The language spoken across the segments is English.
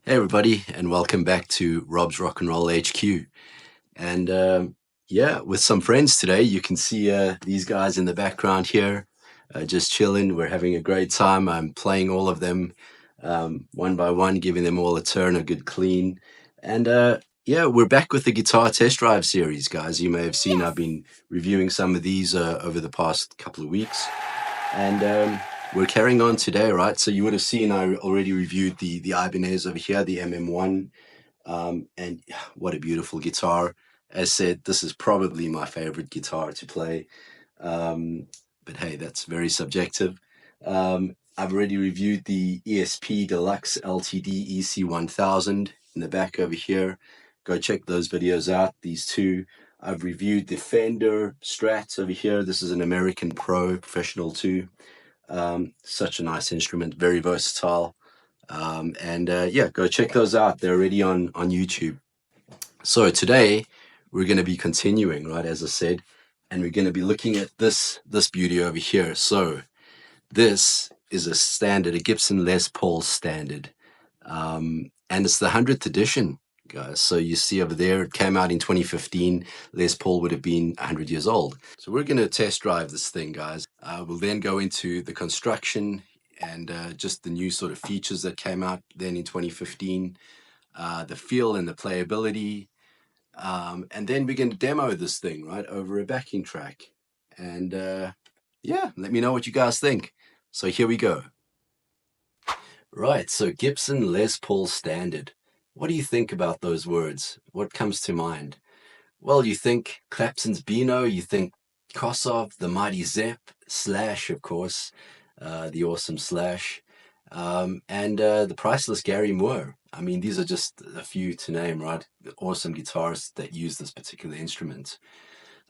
Hey everybody, and welcome back to Rob's Rock and Roll HQ. And yeah, with some friends today. You can see these guys in the background here, just chilling. We're having a great time. I'm playing all of them one by one, giving them all a turn, a good clean. And yeah, we're back with the guitar test drive series, guys. You may have seen I've been reviewing some of these over the past couple of weeks. And we're carrying on today, right? So you would have seen I already reviewed the Ibanez over here, the MM1. And what a beautiful guitar. As said, this is probably my favorite guitar to play. But hey, that's very subjective. I've already reviewed the ESP Deluxe LTD EC1000 in the back over here. Go check those videos out, these two. I've reviewed the Fender Strat over here. This is an American Pro Professional too. Such a nice instrument, very versatile. And yeah, go check those out. They're already on YouTube. So today we're going to be continuing, right, as I said, and we're going to be looking at this beauty over here. So this is a standard, a Gibson Les Paul standard, and it's the 100th edition, guys. So you see over there, it came out in 2015. Les Paul would have been 100 years old. So we're going to test drive this thing, guys. We'll then go into the construction and just the new sort of features that came out then in 2015, the feel and the playability, and then we're going to demo this thing, right, over a backing track. And yeah, let me know what you guys think. So here we go. Right, so Gibson Les Paul Standard. What do you think about those words? What comes to mind? Well, you think Clapton's Beano, you think Kossoff, the Mighty Zepp, Slash, of course, the awesome Slash, and the priceless Gary Moore. I mean, these are just a few to name, right? The awesome guitarists that use this particular instrument.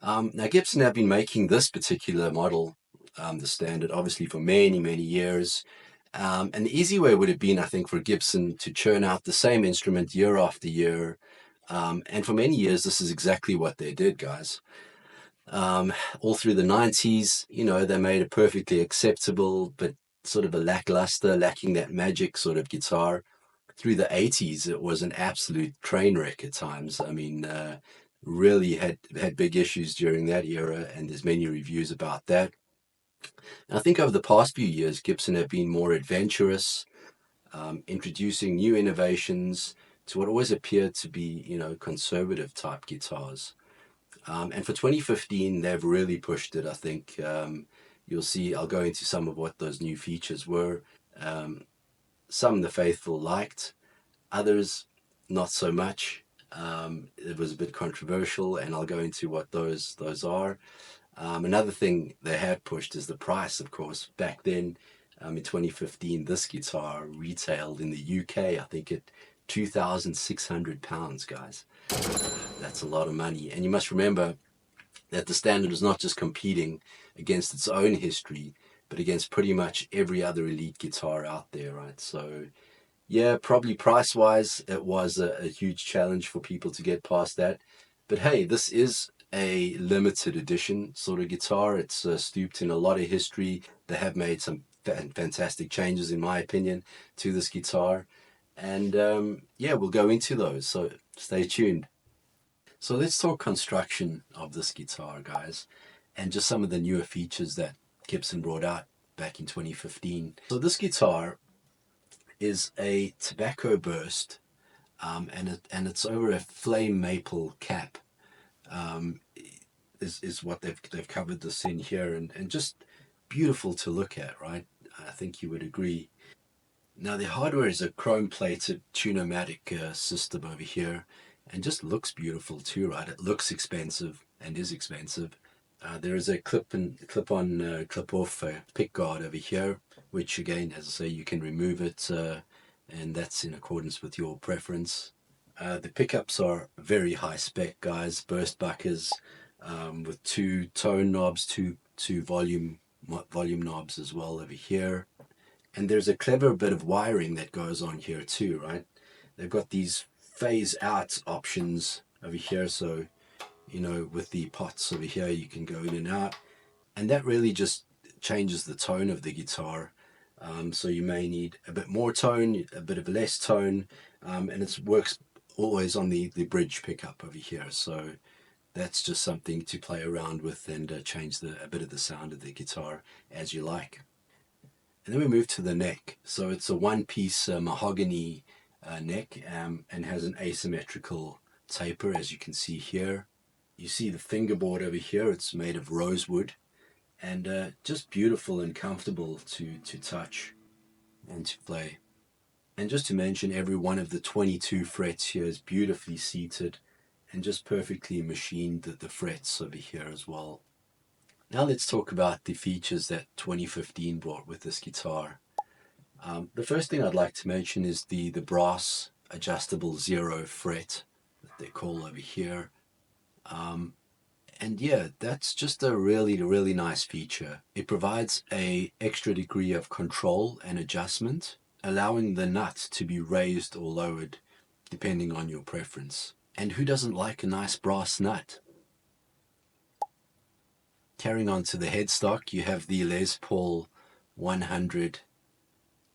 Now, Gibson have been making this particular model, the Standard, obviously for many, many years. And the easy way would have been, I think, for Gibson to churn out the same instrument year after year. And for many years, this is exactly what they did, guys. All through the 90s, you know, they made a perfectly acceptable, but sort of a lackluster, lacking that magic sort of guitar. Through the 80s, it was an absolute train wreck at times. I mean, really had big issues during that era, and there's many reviews about that. And I think over the past few years, Gibson have been more adventurous, introducing new innovations to what always appeared to be, you know, conservative type guitars. And for 2015, they've really pushed it, I think. You'll see, I'll go into some of what those new features were. Some the faithful liked, others not so much. It was a bit controversial, and I'll go into what those are. Another thing they have pushed is the price, of course. Back then, in 2015, this guitar retailed in the UK, I think, at £2,600, guys. That's a lot of money. And you must remember that the Standard is not just competing against its own history, but against pretty much every other elite guitar out there, right? So, yeah, probably price-wise, it was a huge challenge for people to get past that. But hey, this is a limited edition sort of guitar. It's stooped in a lot of history. They have made some fantastic changes, in my opinion, to this guitar. And yeah, we'll go into those. So stay tuned. So let's talk construction of this guitar, guys, and just some of the newer features that Gibson brought out back in 2015. So this guitar is a tobacco burst, and it's over a flame maple cap. Is what they've covered this in here, and just beautiful to look at, right? I think you would agree. Now the hardware is a chrome plated Tune-o-matic system over here, and just looks beautiful too, right? It looks expensive and is expensive. There is a clip-on, clip-off pick guard over here, which again, as I say, you can remove it, and that's in accordance with your preference. The pickups are very high spec, guys. Burst buckers with two tone knobs, two volume knobs as well over here. And there's a clever bit of wiring that goes on here too, right? They've got these phase out options over here, so you know, with the pots over here, you can go in and out, and that really just changes the tone of the guitar. So you may need a bit more tone, a bit of less tone, and it works always on the bridge pickup over here. So that's just something to play around with and change a bit of the sound of the guitar as you like. And then we move to the neck. So it's a one-piece mahogany neck and has an asymmetrical taper, as you can see here. You see the fingerboard over here. It's made of rosewood and just beautiful and comfortable to touch and to play. And just to mention, every one of the 22 frets here is beautifully seated and just perfectly machined the frets over here as well. Now let's talk about the features that 2015 brought with this guitar. The first thing I'd like to mention is the brass adjustable 0 fret that they call over here. And yeah, that's just a really nice feature. It provides an extra degree of control and adjustment, allowing the nut to be raised or lowered depending on your preference. And who doesn't like a nice brass nut? Carrying on to the headstock, you have the Les Paul 100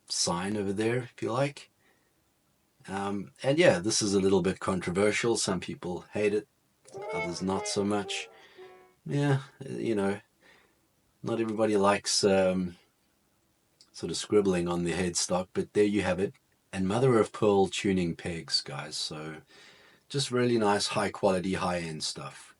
sign over there, if you like. And yeah, this is a little bit controversial. Some people hate it, others not so much. Yeah, you know, not everybody likes sort of scribbling on the headstock, but there you have it. And mother of pearl tuning pegs, guys. So just really nice, high quality, high end stuff.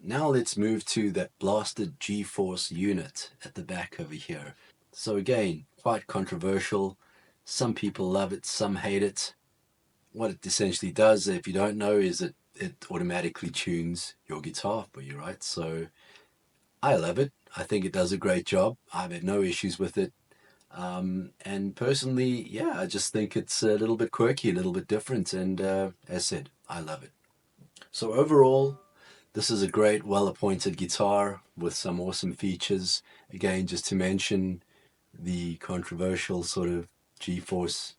Now let's move to that blasted G-force unit at the back over here. So again, quite controversial. Some people love it, some hate it. What it essentially does, if you don't know, is it automatically tunes your guitar for you, right? So I love it. I think it does a great job. I've had no issues with it. And personally, yeah, I just think it's a little bit quirky, a little bit different. And as said, I love it. So overall, this is a great, well-appointed guitar with some awesome features. Again, just to mention the controversial sort of G-force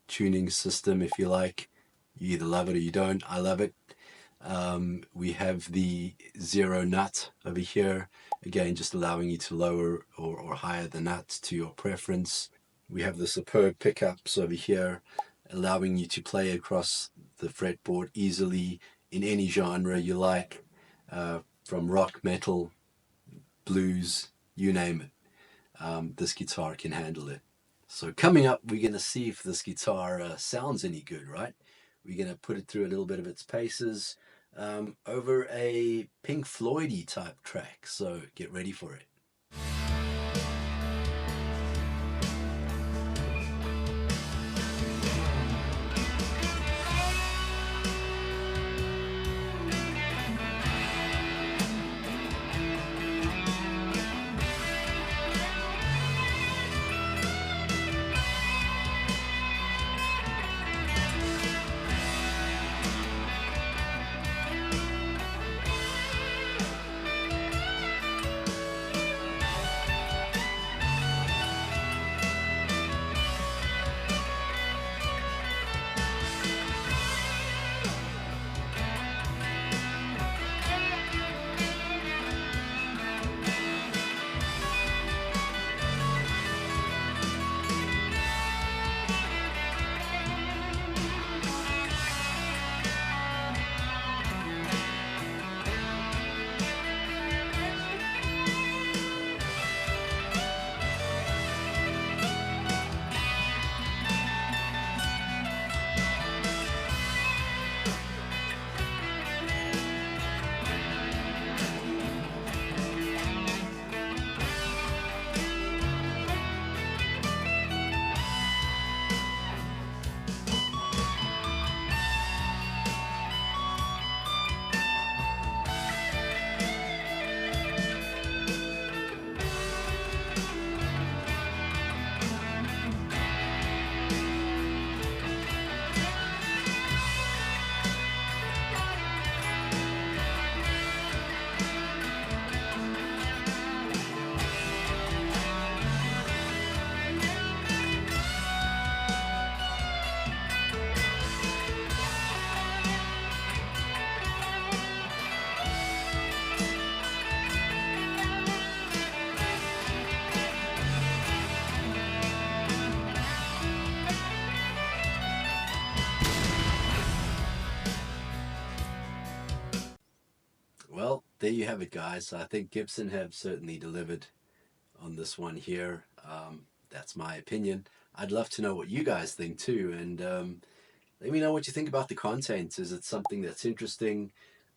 tuning system, if you like. You either love it or you don't. I love it. We have the 0 nut over here, again just allowing you to lower or higher the nut to your preference. We have the superb pickups over here, allowing you to play across the fretboard easily in any genre you like, from rock, metal, blues, you name it. This guitar can handle it. So coming up, we're going to see if this guitar sounds any good, right? We're going to put it through a little bit of its paces over a Pink Floyd-y type track. So get ready for it. there you have it, guys. I think Gibson have certainly delivered on this one here. That's my opinion. I'd love to know what you guys think too, and let me know what you think about the content. Is it something that's interesting?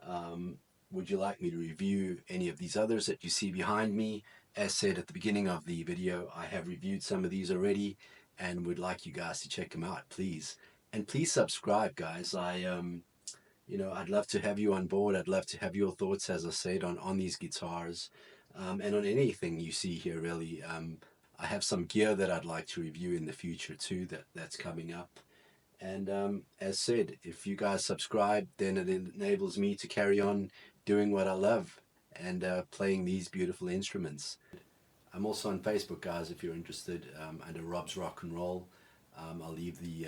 Um, would you like me to review any of these others that you see behind me? As said at the beginning of the video, I have reviewed some of these already and would like you guys to check them out, please. And please subscribe, guys. I'd love to have you on board. I'd love to have your thoughts, as I said, on these guitars, and on anything you see here, really. I have some gear that I'd like to review in the future too, that's coming up. And as said, if you guys subscribe, then it enables me to carry on doing what I love and playing these beautiful instruments. I'm also on Facebook, guys, if you're interested, under Rob's Rock and Roll. I'll leave the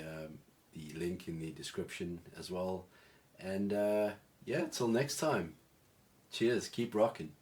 link in the description as well. And yeah, till next time. Cheers. Keep rocking.